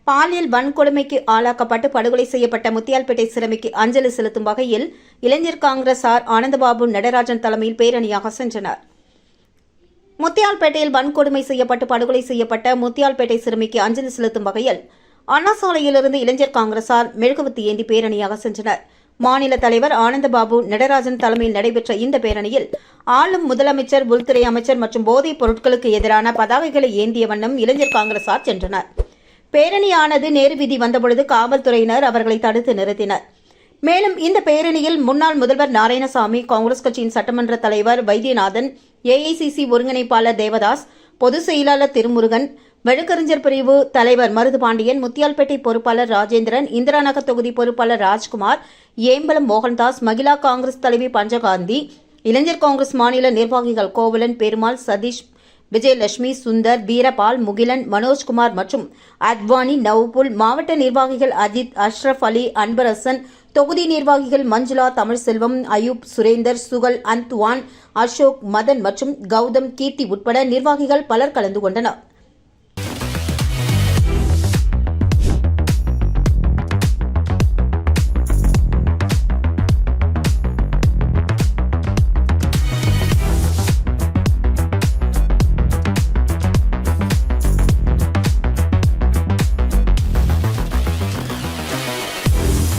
பாலியல் வன்கொடுமைக்கு ஆளாக்கப்பட்டு படுகொலை செய்யப்பட்ட முத்தியால்பேட்டை சிறுமிக்கு அஞ்சலி செலுத்தும் வகையில் இளைஞர் காங்கிரசார் ஆனந்தபாபு நடராஜன் தலைமையில் பேரணியாக சென்றனர். முத்தியால்பேட்டையில் வன்கொடுமை செய்யப்பட்டு படுகொலை செய்யப்பட்ட முத்தியால்பேட்டை சிறுமிக்கு அஞ்சலி செலுத்தும் வகையில் அண்ணா சாலையிலிருந்து இளைஞர் காங்கிரசார் மெழுகுவர்த்தி ஏந்தி பேரணியாக சென்றனர். மாநில தலைவர் ஆனந்தபாபு நடராஜன் தலைமையில் நடைபெற்ற இந்த பேரணியில் ஆளும் முதலமைச்சர், உள்துறை அமைச்சர் மற்றும் போதைப் பொருட்களுக்கு எதிரான பதாகைகளை ஏந்திய வண்ணம் இளைஞர் காங்கிரசார் சென்றனர். பேரணியானது நேரு வீதி வந்தபொழுது காவல்துறையினர் அவர்களை தடுத்து நிறுத்தினர். மேலும் இந்த பேரணியில் முன்னாள் முதல்வர் நாராயணசாமி, காங்கிரஸ் கட்சியின் சட்டமன்ற தலைவர் வைத்தியநாதன், ஏஐசிசி ஒருங்கிணைப்பாளர் தேவதாஸ், பொதுச் செயலாளர் திருமுருகன், வழக்கறிஞர் பிரிவு தலைவர் மருதுபாண்டியன், முத்தியால்பேட்டை பொறுப்பாளர் ராஜேந்திரன், இந்திராநகர் தொகுதி பொறுப்பாளர் ராஜ்குமார், ஏம்பலம் மோகன்தாஸ், மகிழா காங்கிரஸ் தலைவி பஞ்சகாந்தி, இளைஞர் காங்கிரஸ் மாநில நிர்வாகிகள் கோவலன், பெருமாள், சதீஷ், விஜயலட்சுமி, சுந்தர், வீரபால், முகிலன், மனோஜ்குமார் மற்றும் அத்வானி, நவ்புல், மாவட்ட நிர்வாகிகள் அஜித், அஷ்ரப் அலி, அன்பரசன், தொகுதி நிர்வாகிகள் மஞ்சுளா, தமிழ்செல்வம், அயூப், சுரேந்தர், சுகல், அந்த்வான், அசோக், மதன் மற்றும் கௌதம், கீர்த்தி உட்பட நிர்வாகிகள் பலர் கலந்து கொண்டனர்.